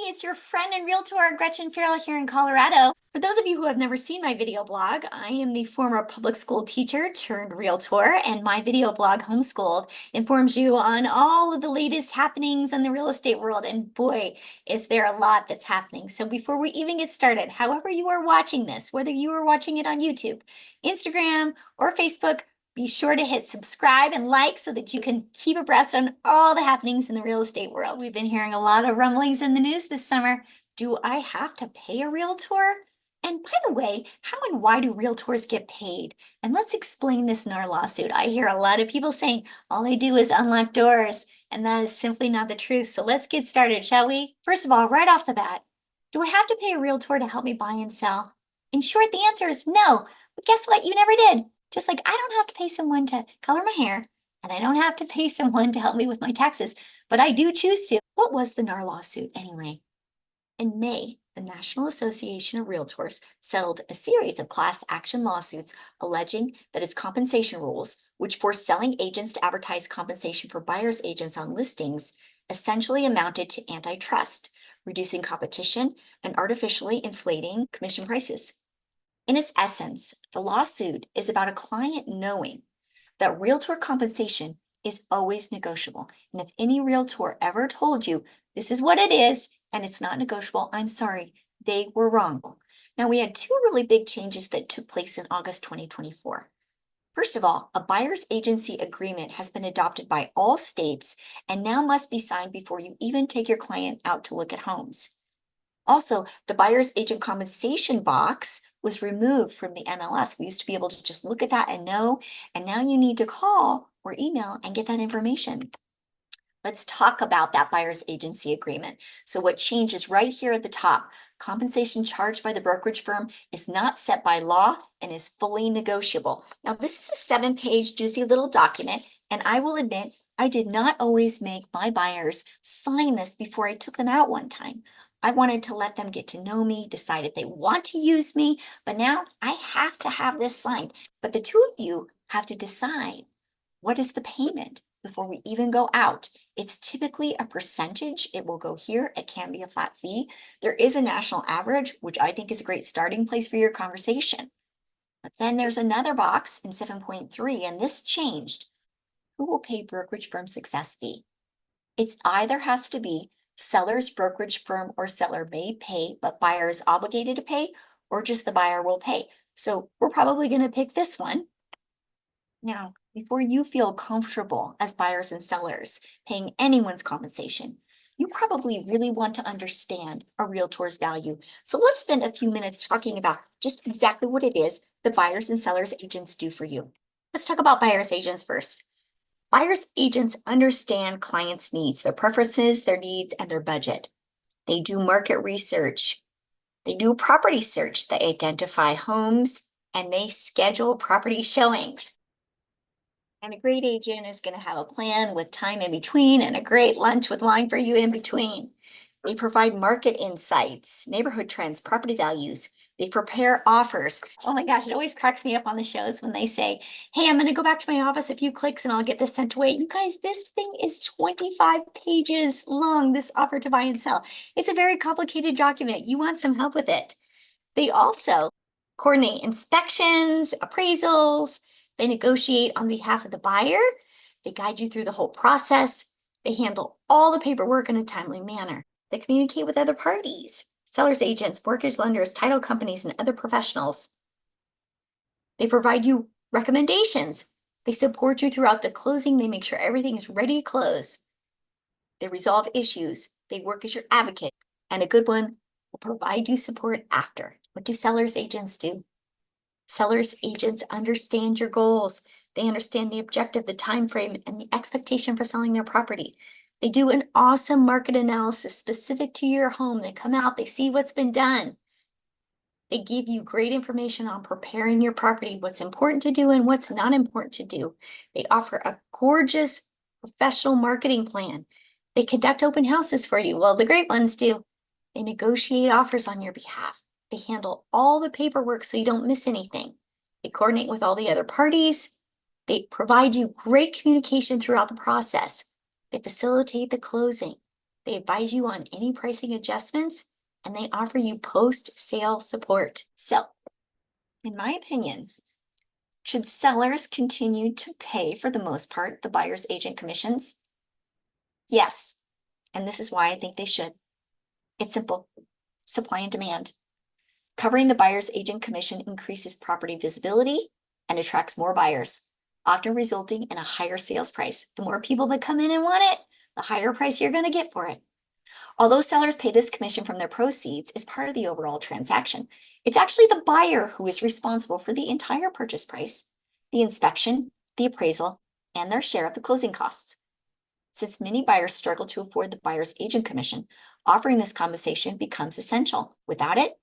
it's your friend and realtor, Gretchen Farrell here in Colorado. For those of you who have never seen my video blog, I am the former public school teacher turned realtor, and my video blog, Homeschooled, informs you on all of the latest happenings in the real estate world. And boy, is there a lot that's happening. So before we even get started, however you are watching this, whether you are watching it on YouTube, Instagram, or Facebook, be sure to hit subscribe and like so that you can keep abreast on all the happenings in the real estate world. We've been hearing a lot of rumblings in the news this summer. Do I have to pay a realtor? And by the way, how and why do realtors get paid? And let's explain this NAR lawsuit. I hear a lot of people saying all I do is unlock doors, and that is simply not the truth. So let's get started, shall we? First of all, right off the bat, do I have to pay a realtor to help me buy and sell? In short, the answer is no. But guess what? You never did. Just like I don't have to pay someone to color my hair, and I don't have to pay someone to help me with my taxes, but I do choose to. What was the NAR lawsuit anyway? In May, the National Association of Realtors settled a series of class action lawsuits alleging that its compensation rules, which force selling agents to advertise compensation for buyer's agents on listings, essentially amounted to antitrust, reducing competition and artificially inflating commission prices. In its essence, the lawsuit is about a client knowing that realtor compensation is always negotiable. And if any realtor ever told you this is what it is and it's not negotiable, I'm sorry, they were wrong. Now, we had two really big changes that took place in August 2024. First of all, a buyer's agency agreement has been adopted by all states and now must be signed before you even take your client out to look at homes. Also, the buyer's agent compensation box was removed from the MLS. We used to be able to just look at that and know, and now you need to call or email and get that information. Let's talk about that buyer's agency agreement. So what changes right here at the top, compensation charged by the brokerage firm is not set by law and is fully negotiable. Now, this is a 7-page juicy little document, and I will admit I did not always make my buyers sign this before I took them out one time. I wanted to let them get to know me, decide if they want to use me, but now I have to have this signed. But the two of you have to decide what is the payment before we even go out. It's typically a percentage. It will go here. It can be a flat fee. There is a national average, which I think is a great starting place for your conversation. But then there's another box in 7.3, and this changed. Who will pay brokerage firm success fee? It's either has to be seller's brokerage firm or seller may pay, but buyer is obligated to pay, or just the buyer will pay. So we're probably going to pick this one. Now, before you feel comfortable as buyers and sellers paying anyone's compensation, you probably really want to understand a realtor's value. So let's spend a few minutes talking about just exactly what it is the buyers and sellers agents do for you. Let's talk about buyers agents first. Buyers agents understand clients' needs, their preferences, their needs, and their budget. They do market research. They do property search. They identify homes, and they schedule property showings. And a great agent is going to have a plan with time in between and a great lunch with wine for you in between. They provide market insights, neighborhood trends, property values. They prepare offers. Oh my gosh, it always cracks me up on the shows when they say, hey, I'm going to go back to my office a few clicks and I'll get this sent away. You guys, this thing is 25 pages long, this offer to buy and sell. It's a very complicated document. You want some help with it. They also coordinate inspections, appraisals. They negotiate on behalf of the buyer. They guide you through the whole process. They handle all the paperwork in a timely manner. They communicate with other parties, sellers agents, mortgage lenders, title companies, and other professionals. They provide you recommendations. They support you throughout the closing. They make sure everything is ready to close. They resolve issues. They work as your advocate. And a good one will provide you support after. What do sellers agents do? Sellers agents understand your goals. They understand the objective, the time frame, and the expectation for selling their property. They do an awesome market analysis specific to your home. They come out, they see what's been done. They give you great information on preparing your property, what's important to do and what's not important to do. They offer a gorgeous professional marketing plan. They conduct open houses for you. Well, the great ones do. They negotiate offers on your behalf. They handle all the paperwork so you don't miss anything. They coordinate with all the other parties. They provide you great communication throughout the process. They facilitate the closing. They advise you on any pricing adjustments, and they offer you post-sale support. So, in my opinion, should sellers continue to pay, for the most part, the buyer's agent commissions? Yes, and this is why I think they should. It's simple: supply and demand. Covering the buyer's agent commission increases property visibility and attracts more buyers, often resulting in a higher sales price. The more people that come in and want it, the higher price you're going to get for it. Although sellers pay this commission from their proceeds as part of the overall transaction, it's actually the buyer who is responsible for the entire purchase price, the inspection, the appraisal, and their share of the closing costs. Since many buyers struggle to afford the buyer's agent commission, offering this compensation becomes essential. Without it,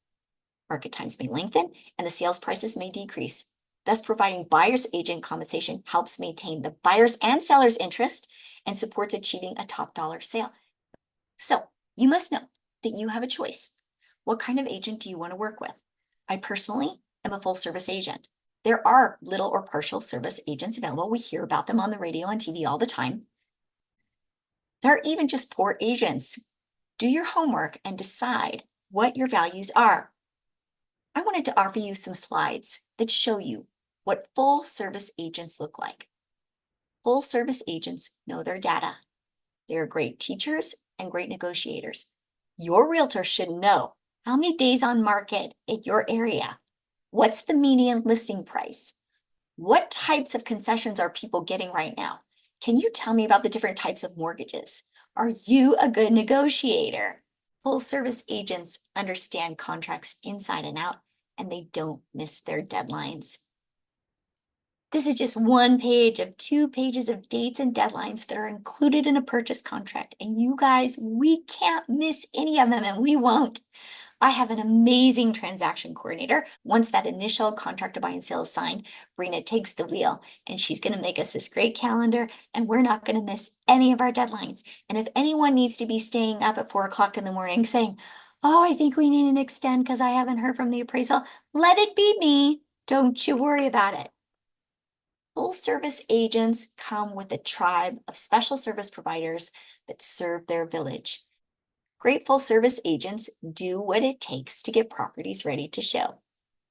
market times may lengthen and the sales prices may decrease. Thus, providing buyer's agent compensation helps maintain the buyer's and seller's interest and supports achieving a top dollar sale. So, you must know that you have a choice. What kind of agent do you want to work with? I personally am a full service agent. There are little or partial service agents available. We hear about them on the radio and TV all the time. There are even just poor agents. Do your homework and decide what your values are. I wanted to offer you some slides that show you what full service agents look like. Full service agents know their data. They are great teachers and great negotiators. Your realtor should know how many days on market in your area. What's the median listing price? What types of concessions are people getting right now? Can you tell me about the different types of mortgages? Are you a good negotiator? Full service agents understand contracts inside and out, and they don't miss their deadlines. This is just one page of 2 pages of dates and deadlines that are included in a purchase contract. And you guys, we can't miss any of them, and we won't. I have an amazing transaction coordinator. Once that initial contract to buy and sale is signed, Brina takes the wheel and she's going to make us this great calendar, and we're not going to miss any of our deadlines. And if anyone needs to be staying up at 4 o'clock in the morning saying, oh, I think we need an extend because I haven't heard from the appraisal, let it be me. Don't you worry about it. Full service agents come with a tribe of special service providers that serve their village. Great full service agents do what it takes to get properties ready to show.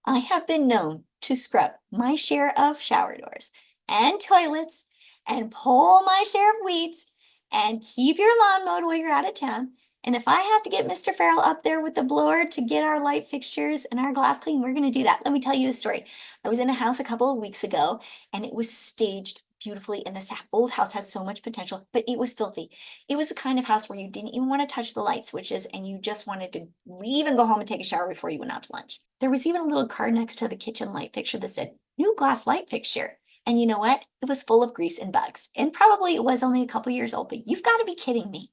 I have been known to scrub my share of shower doors and toilets and pull my share of weeds and keep your lawn mowed while you're out of town. And if I have to get Mr. Farrell up there with the blower to get our light fixtures and our glass clean, we're going to do that. Let me tell you a story. I was in a house a couple of weeks ago and it was staged beautifully, and this old house has so much potential, but it was filthy. It was the kind of house where you didn't even want to touch the light switches and you just wanted to leave and go home and take a shower before you went out to lunch. There was even a little card next to the kitchen light fixture that said, new glass light fixture. And you know what? It was full of grease and bugs. And probably it was only a couple years old, but you've got to be kidding me.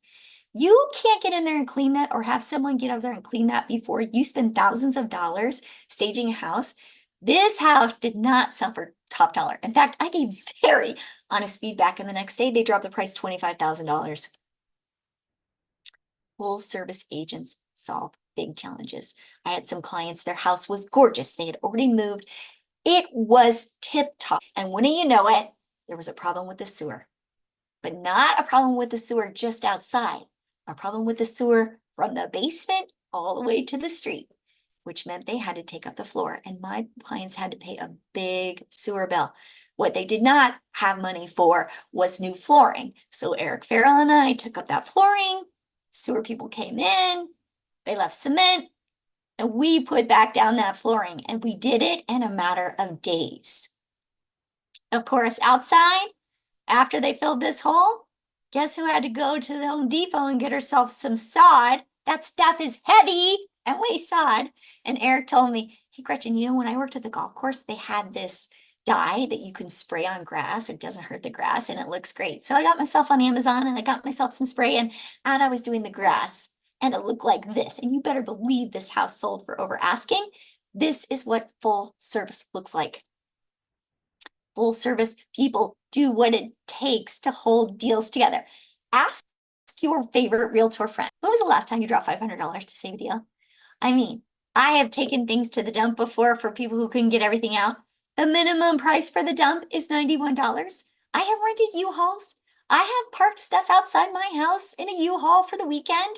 You can't get in there and clean that or have someone get over there and clean that before you spend thousands of dollars staging a house. This house did not sell for top dollar. In fact, I gave very honest feedback, and the next day they dropped the price $25,000. Full service agents solve big challenges. I had some clients, their house was gorgeous. They had already moved. It was tip top. And wouldn't you know it, there was a problem with the sewer. But not a problem with the sewer just outside, a problem with the sewer from the basement all the way to the street, which meant they had to take up the floor, and my clients had to pay a big sewer bill. What they did not have money for was new flooring. So Eric Farrell and I took up that flooring, sewer people came in, they left cement, and we put back down that flooring, and we did it in a matter of days. Of course, outside, after they filled this hole, guess who had to go to the Home Depot and get herself some sod? That stuff is heavy and lay sod. And Eric told me, hey, Gretchen, you know, when I worked at the golf course, they had this dye that you can spray on grass. It doesn't hurt the grass and it looks great. So I got myself on Amazon and I got myself some spray, and I was doing the grass and it looked like this. And you better believe this house sold for over asking. This is what full service looks like. Full service people do what it takes to hold deals together. Ask your favorite realtor friend. When was the last time you dropped $500 to save a deal? I mean, I have taken things to the dump before for people who couldn't get everything out. The minimum price for the dump is $91. I have rented U-Hauls. I have parked stuff outside my house in a U-Haul for the weekend.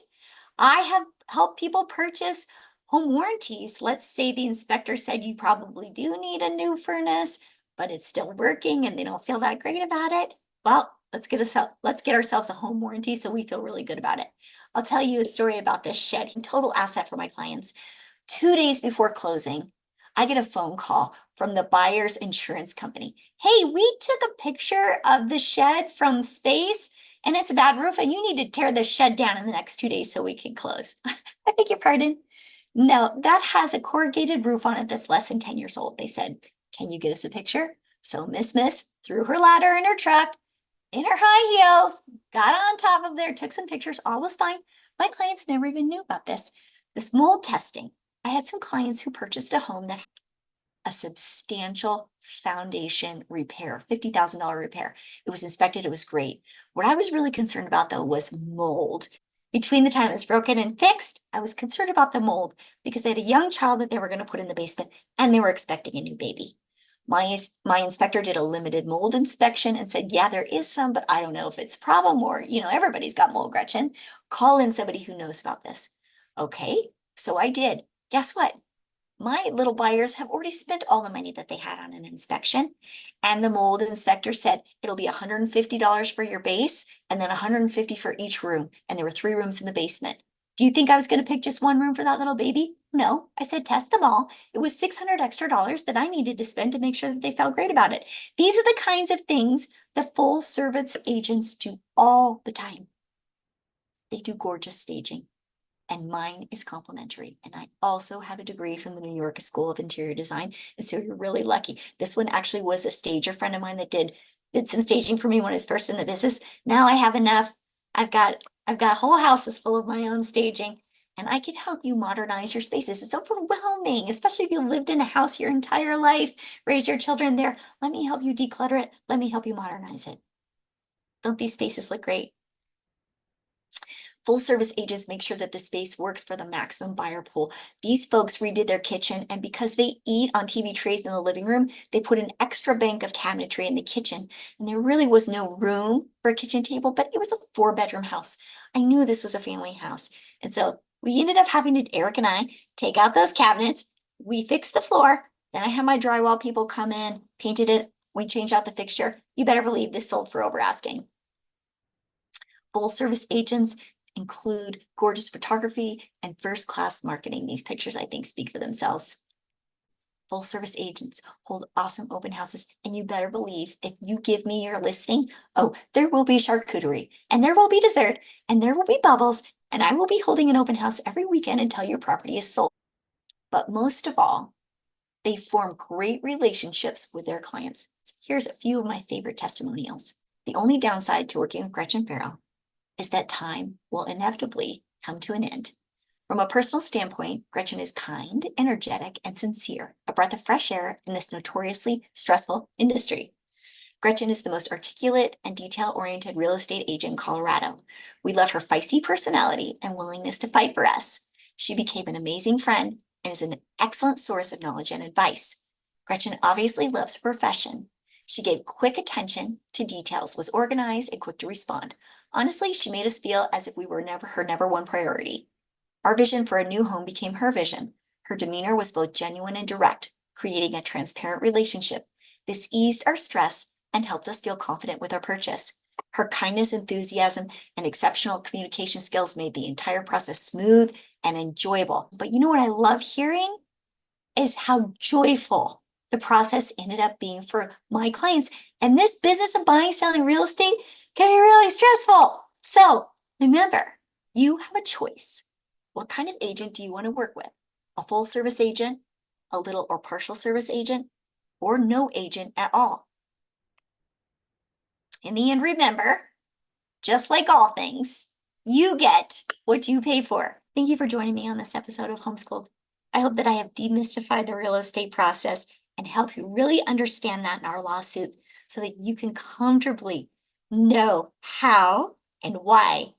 I have helped people purchase home warranties. Let's say the inspector said you probably do need a new furnace, but it's still working and they don't feel that great about it. Well, let's get ourselves a home warranty so we feel really good about it. I'll tell you a story about this shed, total asset for my clients. 2 days before closing, I get a phone call from the buyer's insurance company. Hey, we took a picture of the shed from space and it's a bad roof and you need to tear the shed down in the next 2 days so we can close. I beg your pardon. No, that has a corrugated roof on it that's less than 10 years old. They said, can you get us a picture? So Miss threw her ladder in her truck, in her high heels, got on top of there, took some pictures, all was fine. My clients never even knew about this. This mold testing. I had some clients who purchased a home that had a substantial foundation repair, $50,000 repair. It was inspected, it was great. What I was really concerned about though was mold. Between the time it was broken and fixed, I was concerned about the mold because they had a young child that they were going to put in the basement and they were expecting a new baby. My inspector did a limited mold inspection and said, yeah, there is some, but I don't know if it's a problem or, everybody's got mold, Gretchen. Call in somebody who knows about this. Okay, so I did. Guess what? My little buyers have already spent all the money that they had on an inspection. And the mold inspector said, it'll be $150 for your base and then $150 for each room. And there were 3 rooms in the basement. Do you think I was going to pick just one room for that little baby? No, I said, test them all. It was $600 extra that I needed to spend to make sure that they felt great about it. These are the kinds of things that full service agents do all the time. They do gorgeous staging. And mine is complimentary. And I also have a degree from the New York School of Interior Design. And so you're really lucky. This one actually was a stager friend of mine that did some staging for me when I was first in the business. Now I have enough. I've got whole houses full of my own staging. And I can help you modernize your spaces. It's overwhelming, especially if you lived in a house your entire life, raised your children there. Let me help you declutter it. Let me help you modernize it. Don't these spaces look great? Full service agents make sure that the space works for the maximum buyer pool. These folks redid their kitchen, and because they eat on TV trays in the living room, they put an extra bank of cabinetry in the kitchen. And there really was no room for a kitchen table, but it was a 4-bedroom house. I knew this was a family house. And so we ended up having to, Eric and I, take out those cabinets. We fixed the floor. Then I had my drywall people come in, painted it. We changed out the fixture. You better believe this sold for over asking. Full service agents include gorgeous photography and first-class marketing. These pictures, I think, speak for themselves. Full service agents hold awesome open houses, and you better believe if you give me your listing, oh, there will be charcuterie, and there will be dessert, and there will be bubbles, and I will be holding an open house every weekend until your property is sold. But most of all, they form great relationships with their clients. Here's a few of my favorite testimonials. The only downside to working with Gretchen Farrell is that time will inevitably come to an end. From a personal standpoint, Gretchen is kind, energetic, and sincere, a breath of fresh air in this notoriously stressful industry. Gretchen is the most articulate and detail-oriented real estate agent in Colorado. We love her feisty personality and willingness to fight for us. She became an amazing friend and is an excellent source of knowledge and advice. Gretchen obviously loves her profession. She gave quick attention to details, was organized, and quick to respond. Honestly, she made us feel as if we were her number one priority. Our vision for a new home became her vision. Her demeanor was both genuine and direct, creating a transparent relationship. This eased our stress and helped us feel confident with our purchase. Her kindness, enthusiasm, and exceptional communication skills made the entire process smooth and enjoyable. But you know what I love hearing is how joyful the process ended up being for my clients. And this business of buying, selling real estate can be really stressful. So remember, you have a choice. What kind of agent do you want to work with? A full service agent, a little or partial service agent, or no agent at all? In the end, remember, just like all things, you get what you pay for. Thank you for joining me on this episode of Homeschooled. I hope that I have demystified the real estate process and help you really understand that in our lawsuit so that you can comfortably know how and why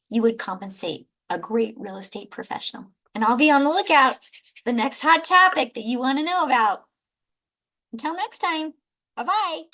you would compensate a great real estate professional. And I'll be on the lookout for the next hot topic that you want to know about. Until next time, bye-bye.